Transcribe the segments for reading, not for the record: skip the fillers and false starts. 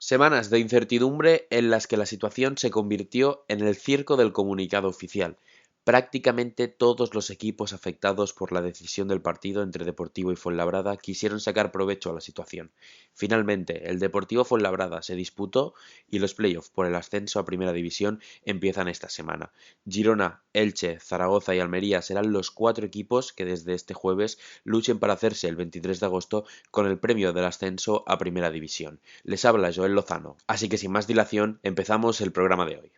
Semanas de incertidumbre en las que la situación se convirtió en el circo del comunicado oficial. Prácticamente todos los equipos afectados por la decisión del partido entre Deportivo y Fuenlabrada quisieron sacar provecho a la situación. Finalmente, el Deportivo Fuenlabrada se disputó y los playoffs por el ascenso a Primera División empiezan esta semana. Girona, Elche, Zaragoza y Almería serán los 4 equipos que desde este jueves luchen para hacerse el 23 de agosto con el premio del ascenso a Primera División. Les habla Joel Lozano, así que sin más dilación empezamos el programa de hoy.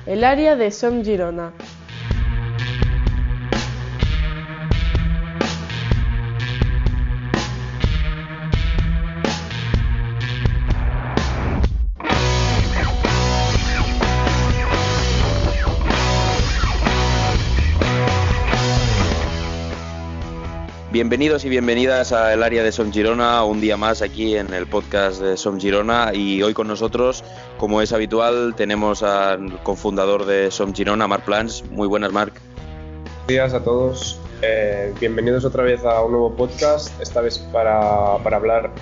El área de Som Girona. Bienvenidos y bienvenidas al área de Som Girona, un día más aquí en el podcast de Som Girona, y hoy con nosotros, como es habitual, tenemos al cofundador de Som Girona, Marc Plans. Muy buenas, Marc. Buenos días a todos, bienvenidos otra vez a un nuevo podcast, esta vez para hablar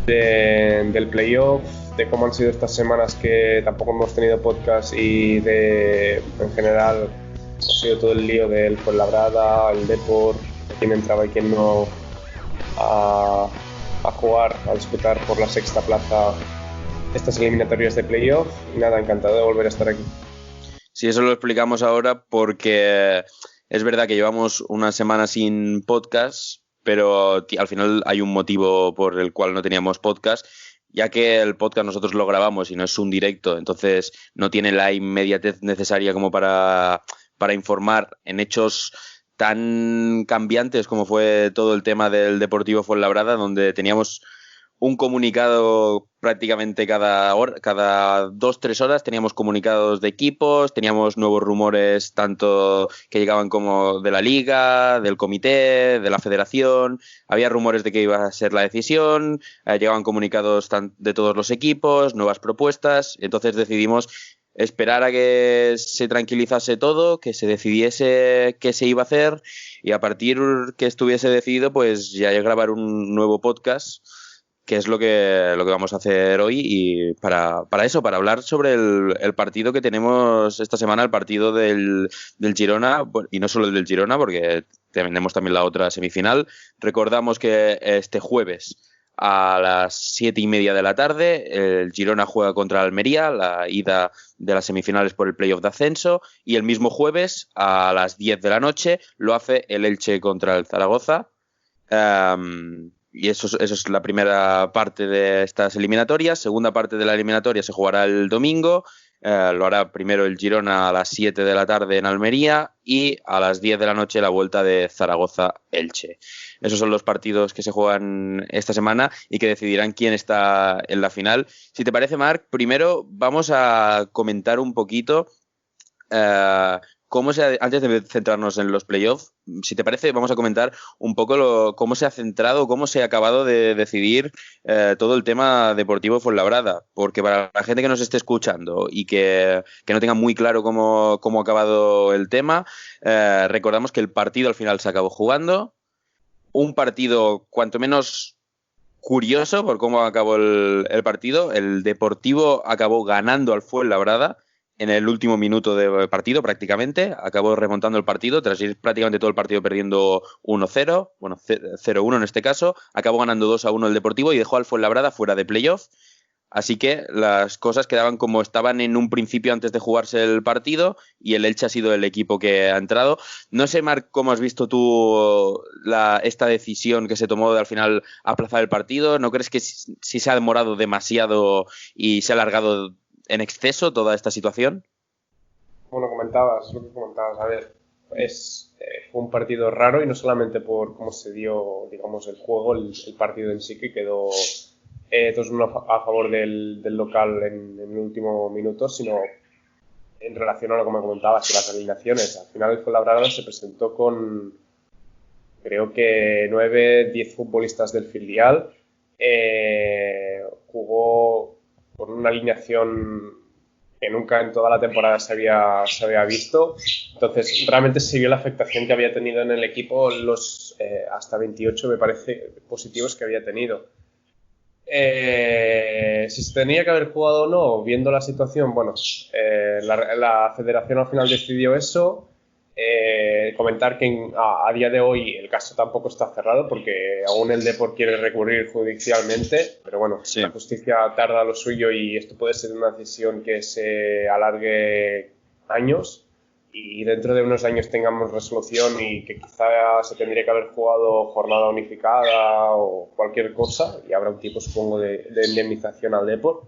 del playoff, de cómo han sido estas semanas que tampoco hemos tenido podcast y de, en general, ha sido todo el lío del Fuenlabrada, el Depor, quién entraba y quién no a jugar, a disputar por la sexta plaza estas eliminatorias de playoff. Y nada, encantado de volver a estar aquí. Sí, eso lo explicamos ahora porque es verdad que llevamos una semana sin podcast, pero al final hay un motivo por el cual no teníamos podcast, ya que el podcast nosotros lo grabamos y no es un directo, entonces no tiene la inmediatez necesaria como para informar en hechos tan cambiantes como fue todo el tema del Deportivo Fuenlabrada, donde teníamos un comunicado prácticamente cada 2-3 horas, teníamos comunicados de equipos, teníamos nuevos rumores tanto que llegaban como de la liga, del comité, de la federación, había rumores de que iba a ser la decisión, llegaban comunicados de todos los equipos, nuevas propuestas, entonces decidimos esperar a que se tranquilizase todo, que se decidiese qué se iba a hacer, y a partir que estuviese decidido, pues ya grabar un nuevo podcast, que es lo que vamos a hacer hoy, y para hablar sobre el partido que tenemos esta semana, el partido del Girona, y no solo el del Girona, porque tenemos también la otra semifinal. Recordamos que este jueves a las 7:30 de la tarde, el Girona juega contra Almería, la ida de las semifinales por el playoff de ascenso, y el mismo jueves a las 10 de la noche lo hace el Elche contra el Zaragoza. Y eso es la primera parte de estas eliminatorias. Segunda parte de la eliminatoria se jugará el domingo. Lo hará primero el Girona a las 7 de la tarde en Almería y a las 10 de la noche la vuelta de Zaragoza-Elche. Esos son los partidos que se juegan esta semana y que decidirán quién está en la final. Si te parece, Marc, primero vamos a comentar un poquito antes de centrarnos en los playoffs, si te parece, vamos a comentar un poco cómo se ha centrado, cómo se ha acabado de decidir todo el tema Deportivo Fuenlabrada, porque para la gente que nos esté escuchando y que no tenga muy claro cómo ha acabado el tema, recordamos que el partido al final se acabó jugando, un partido cuanto menos curioso por cómo acabó el partido. El Deportivo acabó ganando al Fuenlabrada en el último minuto de partido prácticamente, acabó remontando el partido, tras ir prácticamente todo el partido perdiendo 1-0, bueno, 0-1 en este caso, acabó ganando 2-1 el Deportivo y dejó al Fuenlabrada fuera de playoff. Así que las cosas quedaban como estaban en un principio antes de jugarse el partido, y el Elche ha sido el equipo que ha entrado. No sé, Marc, cómo has visto tú esta decisión que se tomó de al final aplazar el partido. ¿No crees que si se ha demorado demasiado y se ha alargado en exceso toda esta situación? Como lo comentabas, a ver, fue un partido raro, y no solamente por cómo se dio, digamos, el juego, el partido en sí, que quedó 2-1 a favor del local en el último minuto, sino en relación a lo que me comentabas, que las alineaciones. Al final el Fuenlabrada se presentó con, creo que 9-10 futbolistas del filial, jugó con una alineación que nunca en toda la temporada se había visto. Entonces, realmente se vio la afectación que había tenido en el equipo los hasta 28, me parece, positivos que había tenido. Si se tenía que haber jugado o no, viendo la situación, bueno, la federación al final decidió eso. Comentar que a día de hoy el caso tampoco está cerrado porque aún el Depor quiere recurrir judicialmente, pero bueno, Sí. la justicia tarda lo suyo y esto puede ser una decisión que se alargue años y dentro de unos años tengamos resolución y que quizá se tendría que haber jugado jornada unificada o cualquier cosa y habrá un tipo, supongo, de indemnización al Depor.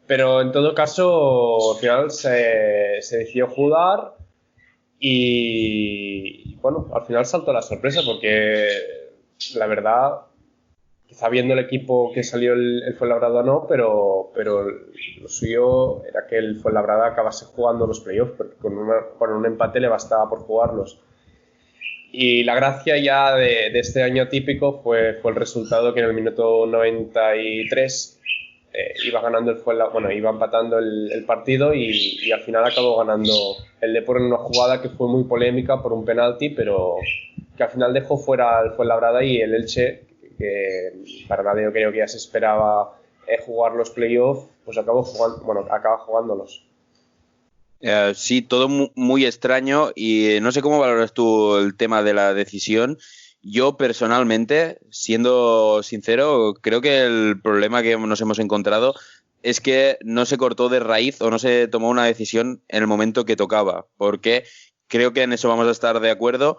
Pero en todo caso, al final se decidió jugar. Y bueno, al final saltó la sorpresa porque la verdad, quizá viendo el equipo que salió el Fuenlabrada no, pero lo suyo era que el Fuenlabrada acabase jugando los playoffs, porque con un empate le bastaba por jugarlos. Y la gracia ya de este año típico fue el resultado que en el minuto 93 iba ganando iba empatando el partido y al final acabó ganando el Depor en una jugada que fue muy polémica por un penalti, pero que al final dejó fuera el Fuenlabrada y el Elche, que para nadie yo creo que ya se esperaba jugar los playoffs, pues acaba jugándolos. Sí, todo muy extraño y no sé cómo valoras tú el tema de la decisión. Yo personalmente, siendo sincero, creo que el problema que nos hemos encontrado es que no se cortó de raíz o no se tomó una decisión en el momento que tocaba, porque creo que en eso vamos a estar de acuerdo.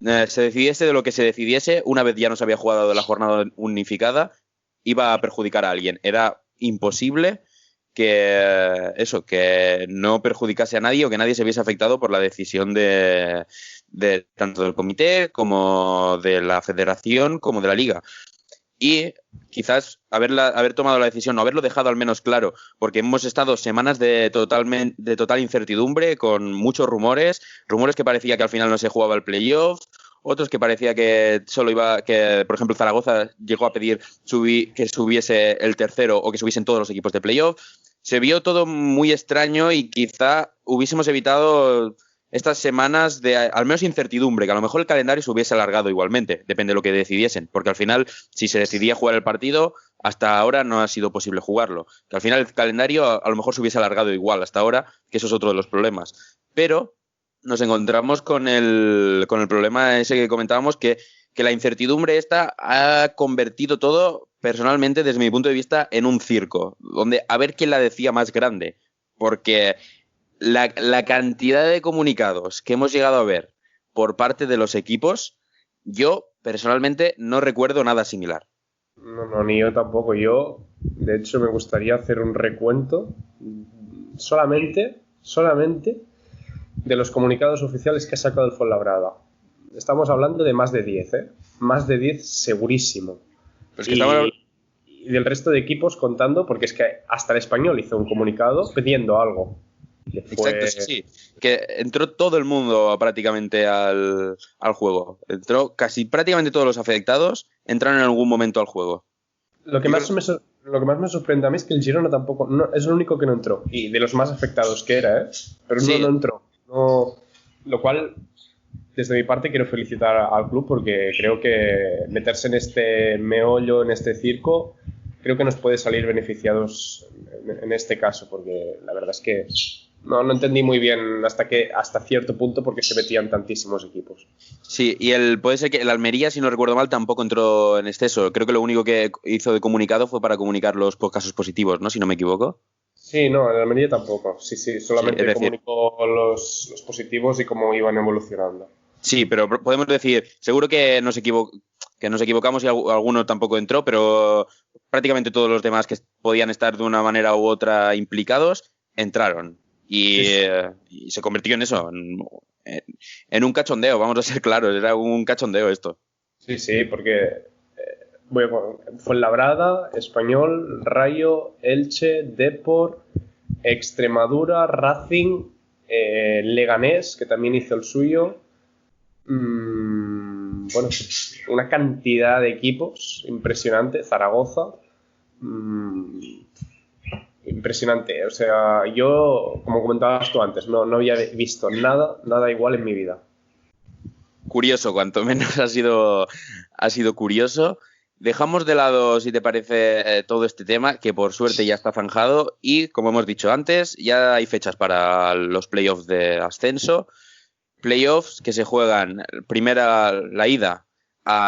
Se decidiese de lo que se decidiese, una vez ya no se había jugado la jornada unificada, iba a perjudicar a alguien. Era imposible que no perjudicase a nadie o que nadie se viese afectado por la decisión de tanto del comité como de la federación como de la liga. Y quizás haber tomado la decisión o haberlo dejado al menos claro, porque hemos estado semanas de total incertidumbre, con muchos rumores que parecía que al final no se jugaba el playoff, otros que parecía que por ejemplo, Zaragoza llegó a pedir que subiese el tercero o que subiesen todos los equipos de playoff. Se vio todo muy extraño y quizá hubiésemos evitado estas semanas de al menos incertidumbre, que a lo mejor el calendario se hubiese alargado igualmente, depende de lo que decidiesen, porque al final, si se decidía jugar el partido, hasta ahora no ha sido posible jugarlo. Que al final el calendario a lo mejor se hubiese alargado igual hasta ahora, que eso es otro de los problemas. Pero nos encontramos con el problema ese que comentábamos, que la incertidumbre esta ha convertido todo, personalmente, desde mi punto de vista, en un circo, donde a ver quién la decía más grande, porque la cantidad de comunicados que hemos llegado a ver por parte de los equipos, yo personalmente no recuerdo nada similar. No, ni yo tampoco. Yo, de hecho, me gustaría hacer un recuento solamente de los comunicados oficiales que ha sacado el Fuenlabrada. Estamos hablando de más de 10, ¿eh? Más de 10 segurísimo. Pero es que y del resto de equipos contando, porque es que hasta el Español hizo un comunicado pidiendo algo. Exacto, sí. Que entró todo el mundo prácticamente al juego. Entró casi prácticamente todos los afectados, entraron en algún momento al juego. Lo que más me sorprende a mí es que el Girona tampoco, es el único que no entró. Y de los más afectados que era, ¿eh? Pero sí. no entró. No, lo cual, desde mi parte, quiero felicitar al club porque creo que meterse en este meollo, en este circo, creo que nos puede salir beneficiados en este caso, porque la verdad es que no entendí muy bien hasta cierto punto por qué se metían tantísimos equipos. Sí, y puede ser que el Almería, si no recuerdo mal, tampoco entró en exceso. Creo que lo único que hizo de comunicado fue para comunicar los casos positivos, ¿no? Si no me equivoco. Sí, no, en Almería tampoco. Sí, solamente comunicó los positivos y cómo iban evolucionando. Sí, pero podemos decir, seguro que nos equivocamos y alguno tampoco entró, pero prácticamente todos los demás que podían estar de una manera u otra implicados entraron. Y se convirtió en eso, en un cachondeo, vamos a ser claros, era un cachondeo esto. Sí, porque Fuenlabrada, Español, Rayo, Elche, Depor, Extremadura, Racing, Leganés, que también hizo el suyo. Bueno, una cantidad de equipos impresionante, Zaragoza. impresionante. O sea, yo, como comentabas tú antes, no había visto nada igual en mi vida. Curioso, cuanto menos ha sido curioso. Dejamos de lado, si te parece, todo este tema, que por suerte ya está zanjado y, como hemos dicho antes, ya hay fechas para los playoffs de ascenso. Playoffs que se juegan la ida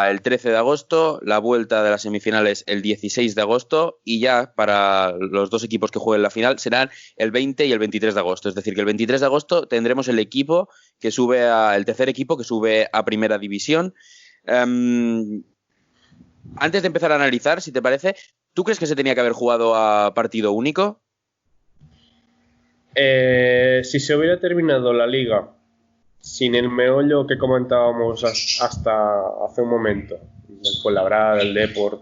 el 13 de agosto, la vuelta de las semifinales el 16 de agosto y ya para los dos equipos que jueguen la final serán el 20 y el 23 de agosto. Es decir, que el 23 de agosto tendremos el equipo que el tercer equipo que sube a primera división. Antes de empezar a analizar, si te parece, ¿tú crees que se tenía que haber jugado a partido único? Si se hubiera terminado la liga sin el meollo que comentábamos hasta hace un momento, del Fuenlabrada, del Depor,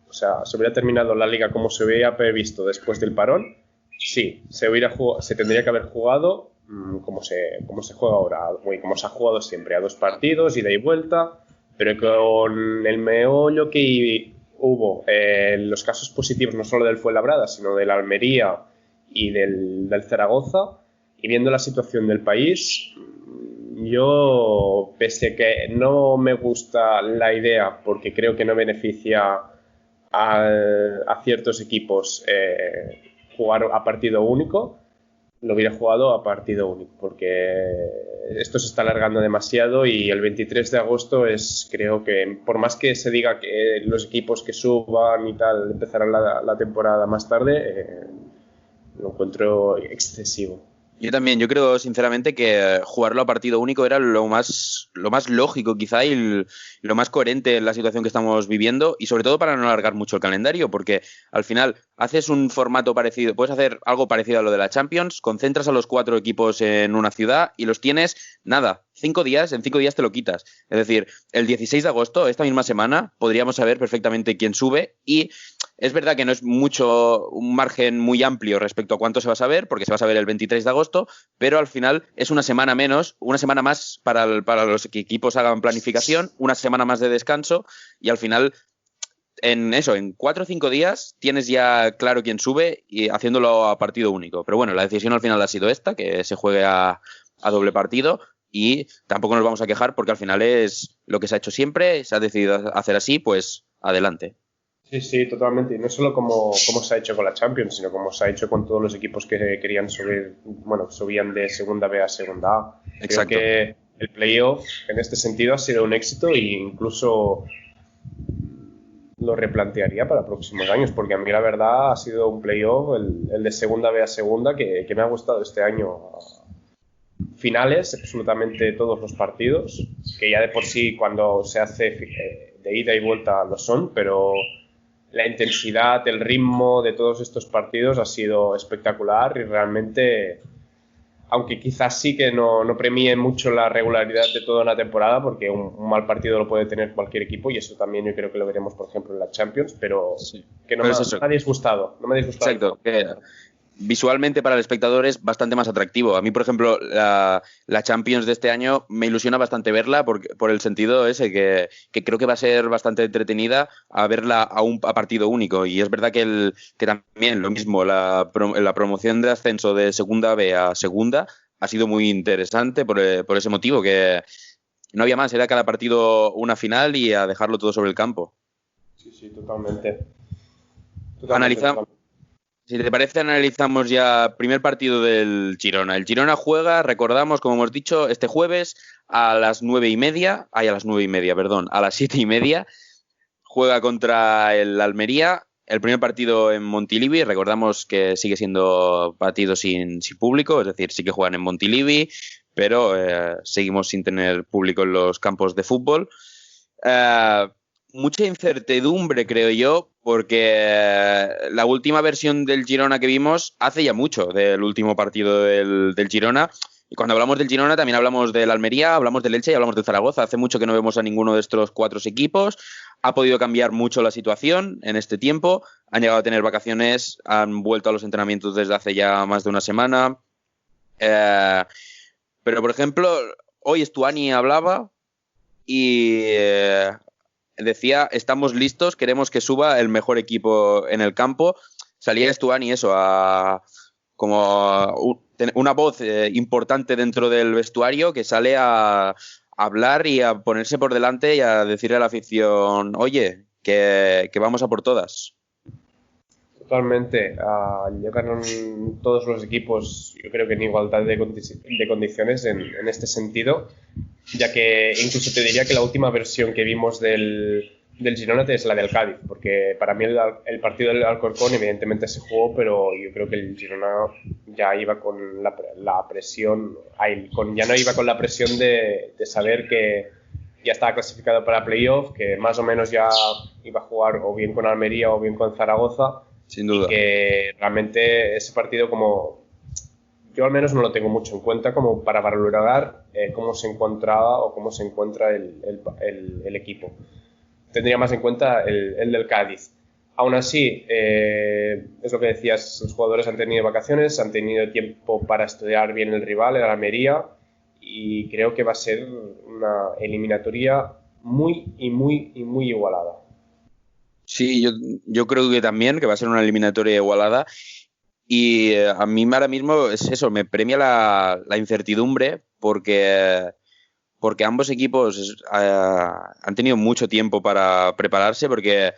o sea, se hubiera terminado la liga como se hubiera previsto después del parón, sí, se tendría que haber jugado como se juega ahora, como se ha jugado siempre, a 2 partidos, ida y vuelta, pero con el meollo que hubo, los casos positivos no solo del Fuenlabrada, sino del Almería y del Zaragoza, y viendo la situación del país, yo, pese a que no me gusta la idea porque creo que no beneficia a ciertos equipos jugar a partido único, lo hubiera jugado a partido único porque esto se está alargando demasiado y el 23 de agosto creo que, por más que se diga que los equipos que suban y tal empezarán la temporada más tarde, lo encuentro excesivo. Yo también, yo creo sinceramente que jugarlo a partido único era lo más lógico quizá y lo más coherente en la situación que estamos viviendo y sobre todo para no alargar mucho el calendario, porque al final haces un formato parecido, puedes hacer algo parecido a lo de la Champions, concentras a los 4 equipos en una ciudad y los tienes, nada, 5 días, en 5 días te lo quitas. Es decir, el 16 de agosto, esta misma semana, podríamos saber perfectamente quién sube y es verdad que no es un margen muy amplio respecto a cuánto se va a saber, porque se va a saber el 23 de agosto, pero al final es una semana menos, una semana más para los que equipos hagan planificación, una semana más de descanso y al final en 4 o 5 días tienes ya claro quién sube y haciéndolo a partido único. Pero bueno, la decisión al final ha sido esta, que se juegue a doble partido y tampoco nos vamos a quejar porque al final es lo que se ha hecho siempre, se ha decidido hacer así, pues adelante. Sí, totalmente. Y no solo como se ha hecho con la Champions, sino como se ha hecho con todos los equipos que querían subir, subían de segunda B a segunda A. Exacto. Creo que el playoff en este sentido ha sido un éxito e incluso lo replantearía para próximos años, porque a mí la verdad ha sido un playoff, el de segunda B a segunda, que me ha gustado este año. Finales, absolutamente todos los partidos, que ya de por sí cuando se hace de ida y vuelta lo son, pero la intensidad, el ritmo de todos estos partidos ha sido espectacular y realmente, aunque quizás sí que no premie mucho la regularidad de toda una temporada, porque un mal partido lo puede tener cualquier equipo y eso también yo creo que lo veremos, por ejemplo, en la Champions, pero sí, que no me ha disgustado. No me ha disgustado. Exacto, que visualmente para el espectador es bastante más atractivo. A mí, por ejemplo, la Champions de este año me ilusiona bastante verla por el sentido ese, que creo que va a ser bastante entretenida a verla a partido único. Y es verdad que también lo mismo, la promoción de ascenso de segunda B a segunda ha sido muy interesante por ese motivo, que no había más, era cada partido una final y a dejarlo todo sobre el campo. Sí, totalmente. Analizamos. Si te parece, analizamos ya primer partido del Girona. El Girona juega, recordamos, como hemos dicho, este jueves a las 9:30, a las 7:30, juega contra el Almería. El primer partido en Montilivi, recordamos que sigue siendo partido sin público, es decir, sí que juegan en Montilivi, pero seguimos sin tener público en los campos de fútbol. Mucha incertidumbre, creo yo, porque la última versión del Girona que vimos hace ya mucho del último partido del Girona. Y cuando hablamos del Girona también hablamos del Almería, hablamos del Elche y hablamos del Zaragoza. Hace mucho que no vemos a ninguno de estos 4 equipos. Ha podido cambiar mucho la situación en este tiempo. Han llegado a tener vacaciones, han vuelto a los entrenamientos desde hace ya más de una semana. Pero, por ejemplo, hoy Stuani hablaba y decía, estamos listos, queremos que suba el mejor equipo en el campo. salía Stuani eso, como una voz importante dentro del vestuario que sale a hablar y a ponerse por delante y a decirle a la afición, oye, que vamos a por todas. Totalmente. Llegaron todos los equipos, yo creo que en igualdad de condiciones en este sentido, ya que incluso te diría que la última versión que vimos del Girona es la del Cádiz, porque para mí el partido del Alcorcón evidentemente se jugó, pero yo creo que el Girona ya iba con la presión, ya no iba con la presión de saber que ya estaba clasificado para playoff, que más o menos ya iba a jugar o bien con Almería o bien con Zaragoza. Sin duda. Y que realmente ese partido, como yo al menos no lo tengo mucho en cuenta como para valorar cómo se encontraba o cómo se encuentra el equipo. Tendría más en cuenta el del Cádiz. Aún así, es lo que decías, los jugadores han tenido vacaciones, han tenido tiempo para estudiar bien el rival, el Almería, y creo que va a ser una eliminatoria muy igualada. Sí, yo creo que también, que va a ser una eliminatoria igualada. Y a mí ahora mismo es eso, me premia la incertidumbre porque ambos equipos han tenido mucho tiempo para prepararse, porque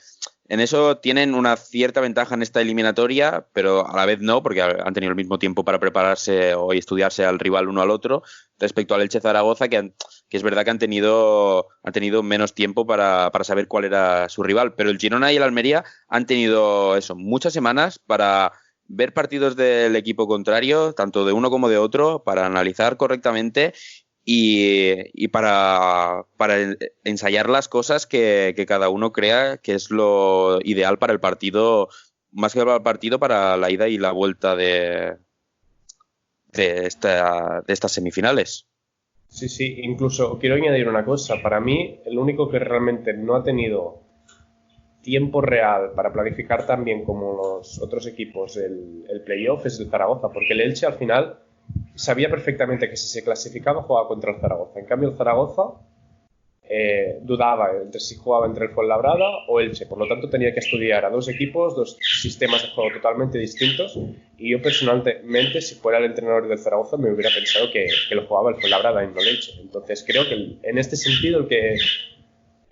en eso tienen una cierta ventaja en esta eliminatoria, pero a la vez no, porque han tenido el mismo tiempo para prepararse o estudiarse al rival uno al otro, respecto al Elche Zaragoza, que es verdad que han tenido menos tiempo para saber cuál era su rival. Pero el Girona y el Almería han tenido eso, muchas semanas para ver partidos del equipo contrario, tanto de uno como de otro, para analizar correctamente y para ensayar las cosas que cada uno crea que es lo ideal para el partido, más que para el partido, para la ida y la vuelta de estas semifinales. Sí, incluso quiero añadir una cosa. Para mí, el único que realmente no ha tenido tiempo real para planificar tan bien como los otros equipos el playoff es el Zaragoza, porque el Elche al final sabía perfectamente que si se clasificaba jugaba contra el Zaragoza. En cambio el Zaragoza dudaba entre si jugaba entre el Fuenlabrada o Elche, por lo tanto tenía que estudiar a dos equipos, dos sistemas de juego totalmente distintos, y yo personalmente, si fuera el entrenador del Zaragoza, me hubiera pensado que lo jugaba el Fuenlabrada y no el Elche. Entonces creo que en este sentido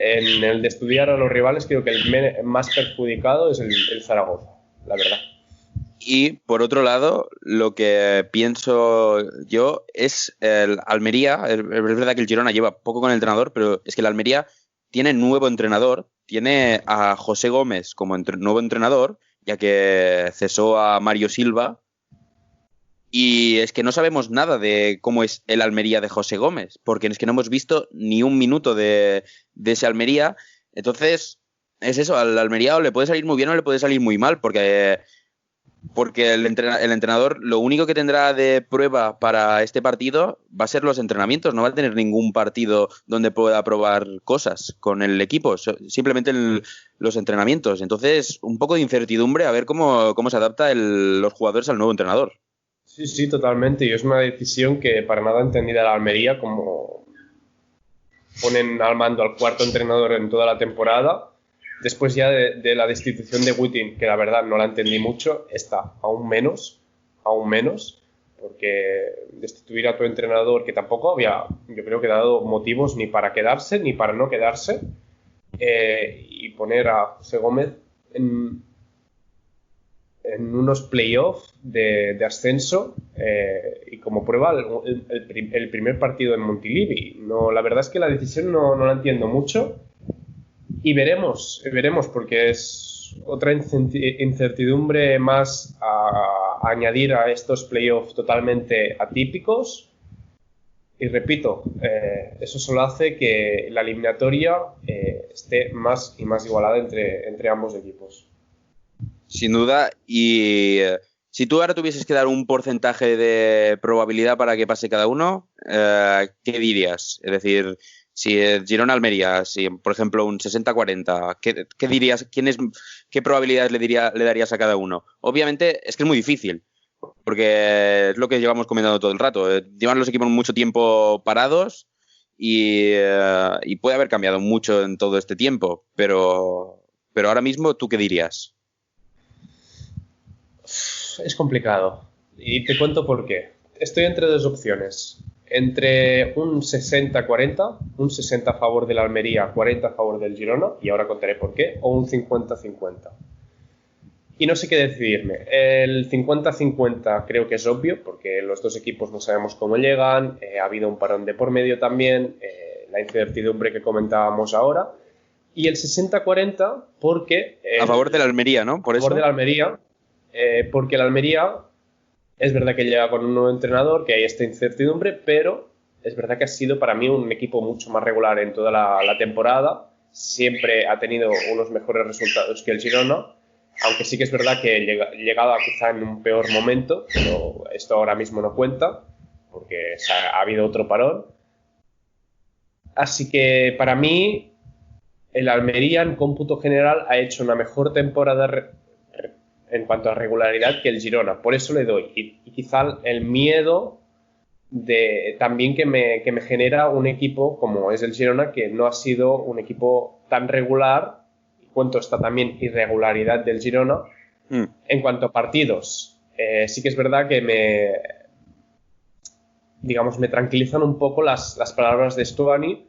en el de estudiar a los rivales, creo que el más perjudicado es el Zaragoza, la verdad. Y por otro lado, lo que pienso yo es el Almería. Es verdad que el Girona lleva poco con el entrenador, pero es que el Almería tiene nuevo entrenador, tiene a José Gómez como nuevo entrenador, ya que cesó a Mario Silva. Y es que no sabemos nada de cómo es el Almería de José Gómez, porque es que no hemos visto ni un minuto de ese Almería. Entonces, es eso, al Almería o le puede salir muy bien o le puede salir muy mal, porque el entrenador lo único que tendrá de prueba para este partido va a ser los entrenamientos, no va a tener ningún partido donde pueda probar cosas con el equipo, simplemente los entrenamientos. Entonces, un poco de incertidumbre a ver cómo se adaptan los jugadores al nuevo entrenador. Sí, totalmente, y es una decisión que para nada entendida la Almería, como ponen al mando al cuarto entrenador en toda la temporada. Después ya de la destitución de Wittin, que la verdad no la entendí mucho, está aún menos, porque destituir a tu entrenador, que tampoco había, yo creo que dado motivos ni para quedarse ni para no quedarse, y poner a José Gómez en unos playoffs de ascenso, y como prueba el primer partido en Montilivi. No, la verdad es que la decisión no la entiendo mucho. Y veremos, porque es otra incertidumbre más a añadir a estos playoffs totalmente atípicos. Y repito, eso solo hace que la eliminatoria esté más y más igualada entre ambos equipos. Sin duda, y si tú ahora tuvieses que dar un porcentaje de probabilidad para que pase cada uno, ¿qué dirías? Es decir, si Girona-Almería, si por ejemplo un 60-40, ¿qué dirías? ¿Qué probabilidades le darías a cada uno? Obviamente es que es muy difícil, porque es lo que llevamos comentando todo el rato. Llevan los equipos mucho tiempo parados y puede haber cambiado mucho en todo este tiempo, pero ahora mismo, ¿tú qué dirías? Es complicado. Y te cuento por qué. Estoy entre dos opciones. Entre un 60-40, un 60 a favor de la Almería, 40 a favor del Girona, y ahora contaré por qué, o un 50-50. Y no sé qué decidirme. El 50-50 creo que es obvio, porque los dos equipos no sabemos cómo llegan, ha habido un parón de por medio también, la incertidumbre que comentábamos ahora. Y el 60-40 porque... a favor de la Almería, ¿no? Por a favor eso. de la Almería, porque la Almería es verdad que llega con un nuevo entrenador, que hay esta incertidumbre, pero es verdad que ha sido para mí un equipo mucho más regular en toda la temporada. Siempre ha tenido unos mejores resultados que el Girona, aunque sí que es verdad que llegaba quizá en un peor momento, pero esto ahora mismo no cuenta, porque ha habido otro parón. Así que para mí, el Almería en cómputo general ha hecho una mejor temporada en cuanto a regularidad que el Girona, por eso le doy. Y quizá el miedo también que me genera un equipo como es el Girona, que no ha sido un equipo tan regular. Cuento esta también irregularidad del Girona. En cuanto a partidos, sí que es verdad que me tranquilizan un poco las palabras de Stuani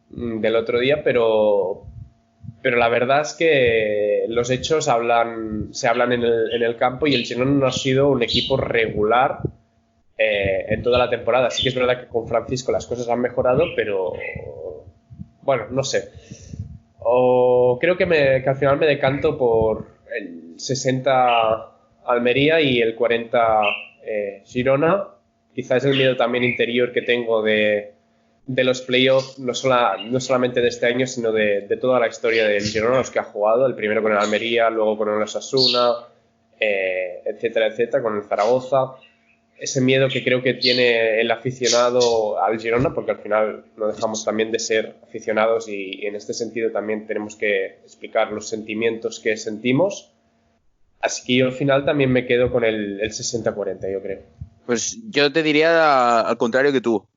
del otro día, pero la verdad es que los hechos se hablan en el campo, y el Girona no ha sido un equipo regular en toda la temporada. Sí que es verdad que con Francisco las cosas han mejorado, pero bueno, no sé. Creo que al final me decanto por el 60 Almería y el 40 Girona. Quizás es el miedo también interior que tengo de los playoffs, no solamente de este año, sino de toda la historia del Girona, los que ha jugado, el primero con el Almería, luego con el Osasuna, etcétera, etcétera, con el Zaragoza. Ese miedo que creo que tiene el aficionado al Girona, porque al final no dejamos también de ser aficionados, y en este sentido también tenemos que explicar los sentimientos que sentimos. Así que yo al final también me quedo con el 60-40, yo creo. Pues yo te diría al contrario que tú.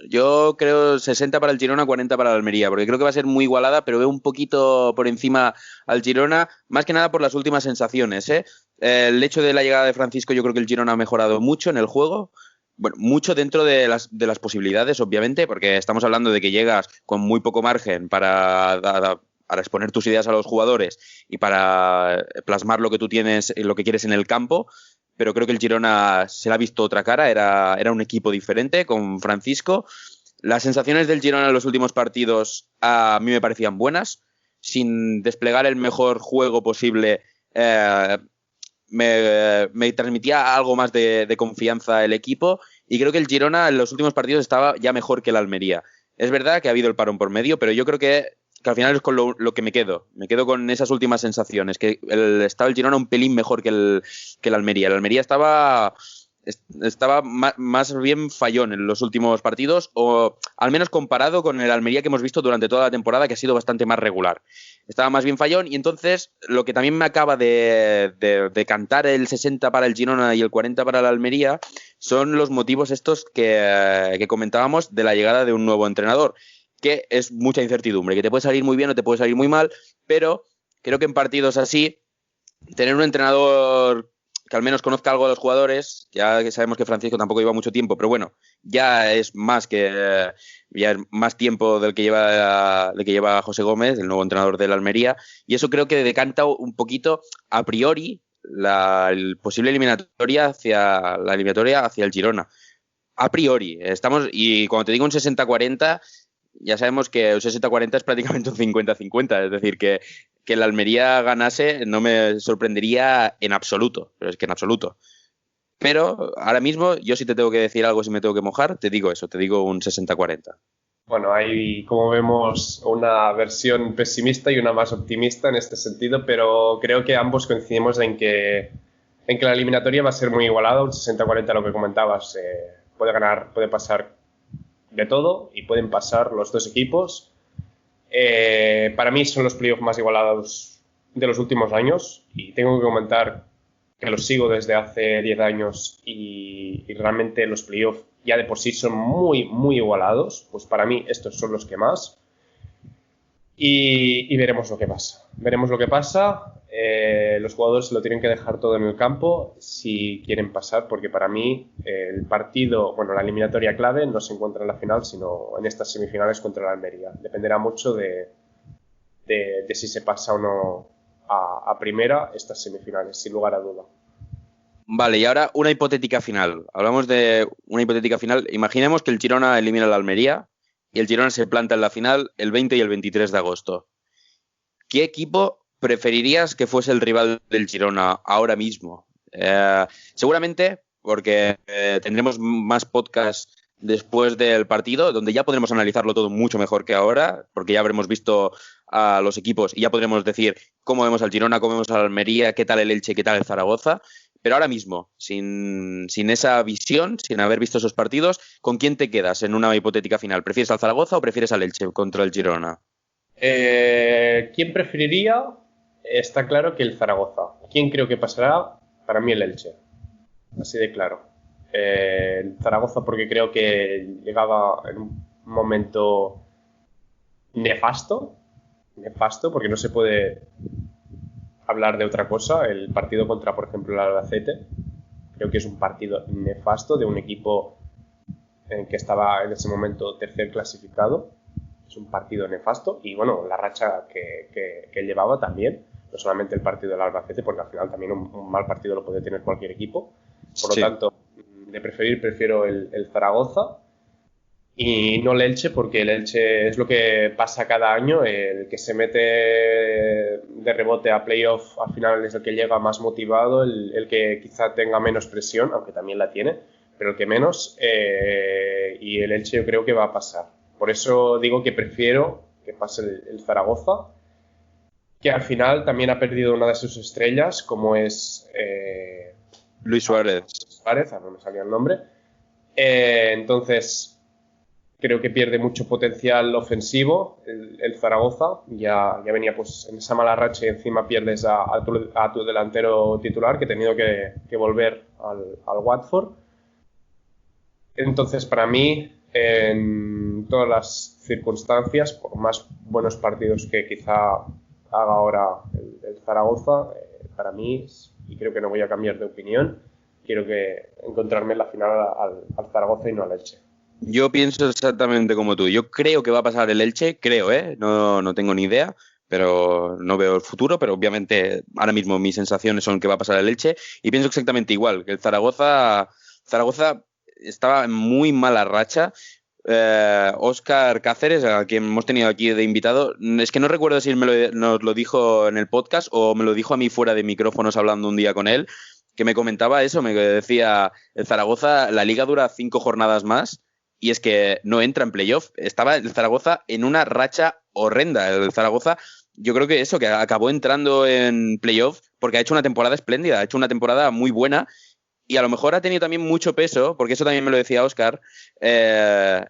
Yo creo 60 para el Girona, 40 para el Almería, porque creo que va a ser muy igualada, pero veo un poquito por encima al Girona, más que nada por las últimas sensaciones, ¿eh? El hecho de la llegada de Francisco, yo creo que el Girona ha mejorado mucho en el juego. Bueno, mucho dentro de las posibilidades, obviamente, porque estamos hablando de que llegas con muy poco margen para exponer tus ideas a los jugadores y para plasmar lo que tú tienes, lo que quieres en el campo. Pero creo que el Girona se le ha visto otra cara, era un equipo diferente con Francisco. Las sensaciones del Girona en los últimos partidos a mí me parecían buenas, sin desplegar el mejor juego posible. Me transmitía algo más de confianza el equipo, y creo que el Girona en los últimos partidos estaba ya mejor que el Almería. Es verdad que ha habido el parón por medio, pero yo creo que al final es con lo que me quedo. Me quedo con esas últimas sensaciones, que estaba el Girona un pelín mejor que el Almería. El Almería estaba más bien fallón en los últimos partidos, o al menos comparado con el Almería que hemos visto durante toda la temporada, que ha sido bastante más regular. Estaba más bien fallón, y entonces lo que también me acaba de cantar el 60 para el Girona y el 40 para el Almería son los motivos estos que comentábamos de la llegada de un nuevo entrenador, que es mucha incertidumbre, que te puede salir muy bien o te puede salir muy mal, pero creo que en partidos así, tener un entrenador que al menos conozca algo de los jugadores, ya que sabemos que Francisco tampoco lleva mucho tiempo, pero bueno, ya es más tiempo del que lleva José Gómez, el nuevo entrenador del Almería, y eso creo que decanta un poquito a priori el posible eliminatoria hacia el Girona. A priori, y cuando te digo un 60-40, ya sabemos que un 60-40 es prácticamente un 50-50, es decir, que el Almería ganase no me sorprendería en absoluto, pero es que en absoluto. Pero ahora mismo, yo si te tengo que decir algo, si me tengo que mojar, te digo eso, te digo un 60-40. Bueno, hay, como vemos, una versión pesimista y una más optimista en este sentido, pero creo que ambos coincidimos en que la eliminatoria va a ser muy igualada, un 60-40 lo que comentabas. Puede ganar, puede pasar de todo, y pueden pasar los dos equipos. Para mí son los playoffs más igualados de los últimos años, y tengo que comentar que los sigo desde hace 10 años y realmente los playoffs ya de por sí son muy, muy igualados. Pues para mí estos son los que más, y veremos lo que pasa. los jugadores lo tienen que dejar todo en el campo si quieren pasar, porque para mí el partido, bueno, la eliminatoria clave no se encuentra en la final, sino en estas semifinales contra la Almería. Dependerá mucho de si se pasa o no a primera estas semifinales, sin lugar a duda. Vale, y ahora una hipotética final. Hablamos de una hipotética final. Imaginemos que el Girona elimina a la Almería y el Girona se planta en la final el 20 y el 23 de agosto. ¿Qué equipo preferirías que fuese el rival del Girona ahora mismo? Seguramente, porque tendremos más podcasts después del partido, donde ya podremos analizarlo todo mucho mejor que ahora, porque ya habremos visto a los equipos y ya podremos decir cómo vemos al Girona, cómo vemos a la Almería, qué tal el Elche, qué tal el Zaragoza. Pero ahora mismo, sin esa visión, sin haber visto esos partidos, ¿con quién te quedas en una hipotética final? ¿Prefieres al Zaragoza o prefieres al Elche contra el Girona? ¿Quién preferiría? Está claro que el Zaragoza. ¿Quién creo que pasará? Para mí el Elche. Así de claro. El Zaragoza porque creo que llegaba en un momento nefasto, porque no se puede hablar de otra cosa. El partido contra, por ejemplo, el Albacete, creo que es un partido nefasto de un equipo que estaba en ese momento tercer clasificado. Es un partido nefasto y bueno, la racha que llevaba también, no solamente el partido del Albacete, porque al final también un mal partido lo puede tener cualquier equipo. Por lo tanto, de prefiero el Zaragoza y no el Elche, porque el Elche es lo que pasa cada año, el que se mete de rebote a playoff al final es el que llega más motivado, el que quizá tenga menos presión, aunque también la tiene, pero el que menos, y el Elche yo creo que va a pasar. Por eso digo que prefiero que pase el Zaragoza, que al final también ha perdido una de sus estrellas, como es Luis Suárez. No me salía el nombre. Entonces, creo que pierde mucho potencial ofensivo el Zaragoza. Ya venía pues en esa mala racha y encima pierdes a tu delantero titular, que ha tenido que volver al Watford. Entonces, para mí, en todas las circunstancias, por más buenos partidos que quizá haga ahora el Zaragoza, para mí, y creo que no voy a cambiar de opinión, quiero que encontrarme en la final al Zaragoza y no al Elche. Yo pienso exactamente como tú. Yo creo que va a pasar el Elche, creo, no tengo ni idea, pero no veo el futuro, pero obviamente ahora mismo mis sensaciones son que va a pasar el Elche y pienso exactamente igual, que el Zaragoza estaba en muy mala racha. Óscar Cáceres, a quien hemos tenido aquí de invitado, es que no recuerdo si nos lo dijo en el podcast o me lo dijo a mí fuera de micrófonos hablando un día con él, que me comentaba eso, me decía, el Zaragoza, la liga dura 5 jornadas más y es que no entra en playoff. Estaba el Zaragoza en una racha horrenda. El Zaragoza, yo creo que eso, que acabó entrando en playoff porque ha hecho una temporada espléndida, ha hecho una temporada muy buena y a lo mejor ha tenido también mucho peso, porque eso también me lo decía Óscar, la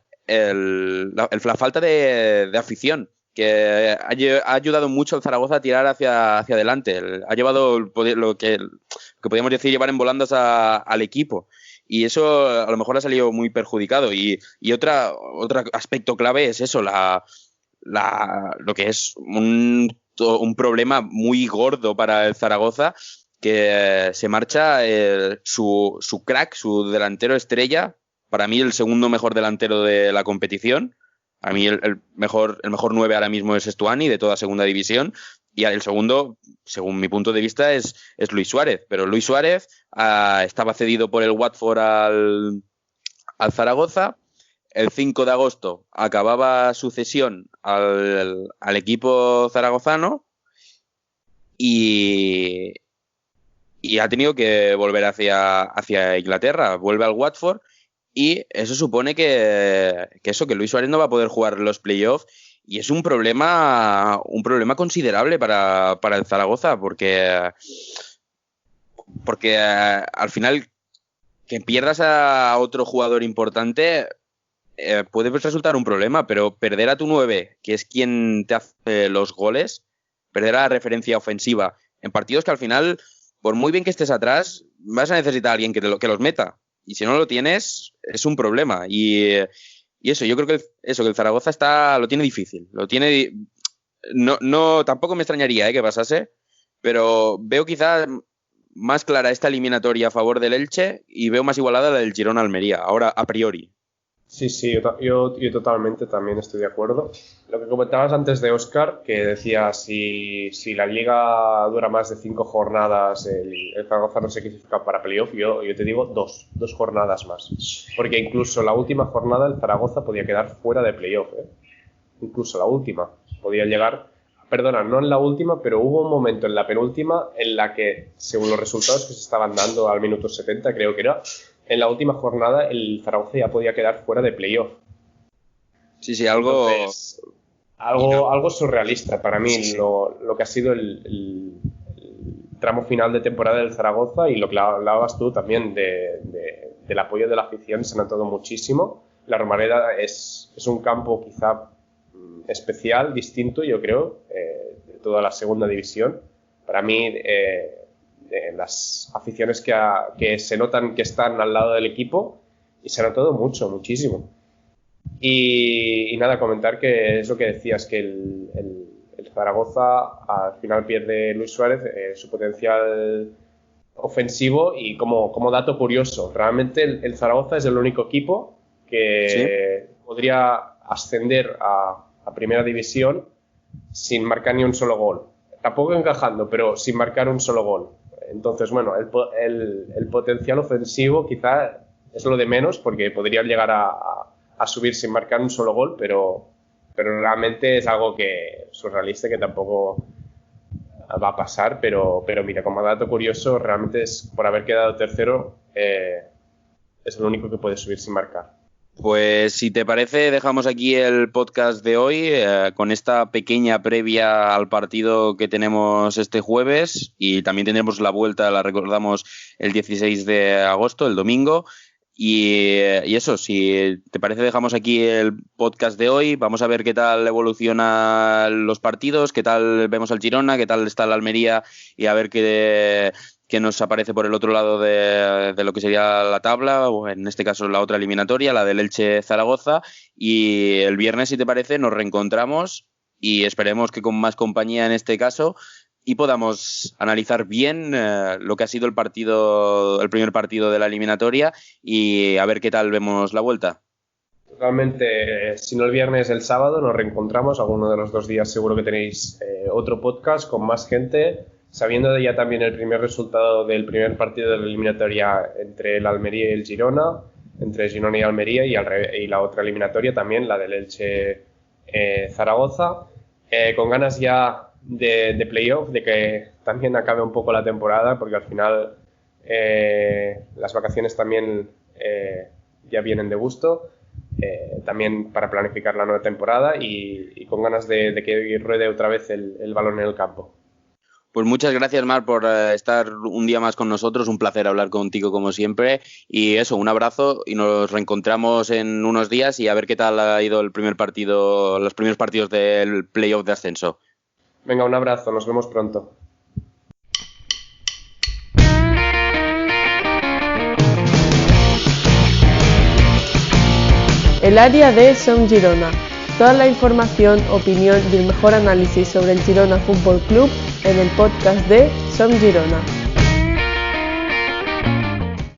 falta de afición, que ha ayudado mucho al Zaragoza a tirar hacia adelante. Ha llevado lo que podríamos decir llevar en volandas al equipo. Y eso a lo mejor ha salido muy perjudicado. Y otro aspecto clave es eso, lo que es un problema muy gordo para el Zaragoza, que se marcha su crack, su delantero estrella, para mí el segundo mejor delantero de la competición. A mí el mejor 9 ahora mismo es Estuani, de toda segunda división, y el segundo, según mi punto de vista, es Luis Suárez. Pero Luis Suárez estaba cedido por el Watford al Zaragoza. El 5 de agosto acababa su cesión al equipo zaragozano y ha tenido que volver hacia Inglaterra. Vuelve al Watford. Y eso supone que Luis Suárez no va a poder jugar los playoffs y es un problema considerable para el Zaragoza porque al final que pierdas a otro jugador importante puede resultar un problema, pero perder a tu 9, que es quien te hace los goles, perder a la referencia ofensiva en partidos que al final, por muy bien que estés atrás, vas a necesitar a alguien que los meta. Y si no lo tienes, es un problema. Y eso, yo creo que el Zaragoza lo tiene difícil. Tampoco me extrañaría que pasase, pero veo quizá más clara esta eliminatoria a favor del Elche y veo más igualada la del Girona-Almería, ahora a priori. Sí, yo totalmente también estoy de acuerdo. Lo que comentabas antes de Óscar, que decía si la liga dura más de 5 jornadas, el Zaragoza no se clasifica para playoff, yo te digo dos jornadas más. Porque incluso la última jornada el Zaragoza podía quedar fuera de playoff, ¿eh? Incluso la última. Podía llegar, perdona, no en la última, pero hubo un momento en la penúltima en la que, según los resultados que se estaban dando al minuto 70, creo que era, en la última jornada el Zaragoza ya podía quedar fuera de playoff. Sí, algo... Entonces, algo surrealista para mí. Sí. Lo que ha sido el tramo final de temporada del Zaragoza, y lo que hablabas tú también del apoyo de la afición, se ha notado muchísimo. La Romareda es un campo quizá especial, distinto, yo creo, de toda la segunda división. Para mí, las aficiones que se notan que están al lado del equipo, y se ha notado muchísimo. Y nada, comentar que es lo que decías, que el Zaragoza al final pierde Luis Suárez su potencial ofensivo, y como dato curioso, realmente el Zaragoza es el único equipo que podría ascender a primera división sin marcar ni un solo gol. Tampoco encajando, pero sin marcar un solo gol. Entonces, bueno, el potencial ofensivo quizá es lo de menos, porque podría llegar a subir sin marcar un solo gol, pero realmente es algo que surrealista, que tampoco va a pasar, pero mira, como dato curioso, realmente es por haber quedado tercero, es el único que puede subir sin marcar. Pues si te parece, dejamos aquí el podcast de hoy con esta pequeña previa al partido que tenemos este jueves, y también tendremos la vuelta, la recordamos, el 16 de agosto, el domingo. Y eso, si te parece, dejamos aquí el podcast de hoy. Vamos a ver qué tal evolucionan los partidos, qué tal vemos al Girona, qué tal está la Almería, y a ver qué nos aparece por el otro lado de lo que sería la tabla, o en este caso la otra eliminatoria, la del Elche-Zaragoza. Y el viernes, si te parece, nos reencontramos, y esperemos que con más compañía en este caso, y podamos analizar bien lo que ha sido el primer partido de la eliminatoria, y a ver qué tal vemos la vuelta. Totalmente. Si no el viernes, el sábado nos reencontramos. Alguno de los 2 días seguro que tenéis otro podcast con más gente, sabiendo ya también el primer resultado del primer partido de la eliminatoria entre el Almería y el Girona, entre Girona y Almería, y la otra eliminatoria también, la del Elche-Zaragoza, con ganas ya de playoff, de que también acabe un poco la temporada, porque al final las vacaciones también ya vienen de gusto, también para planificar la nueva temporada, y con ganas de que ruede otra vez el balón en el campo. Pues muchas gracias, Marc, por estar un día más con nosotros. Un placer hablar contigo como siempre. Y eso, un abrazo, y nos reencontramos en unos días, y a ver qué tal ha ido los primeros partidos del playoff de ascenso. Venga, un abrazo, nos vemos pronto. El área de Som Girona. Toda la información, opinión y el mejor análisis sobre el Girona Fútbol Club en el podcast de Som Girona.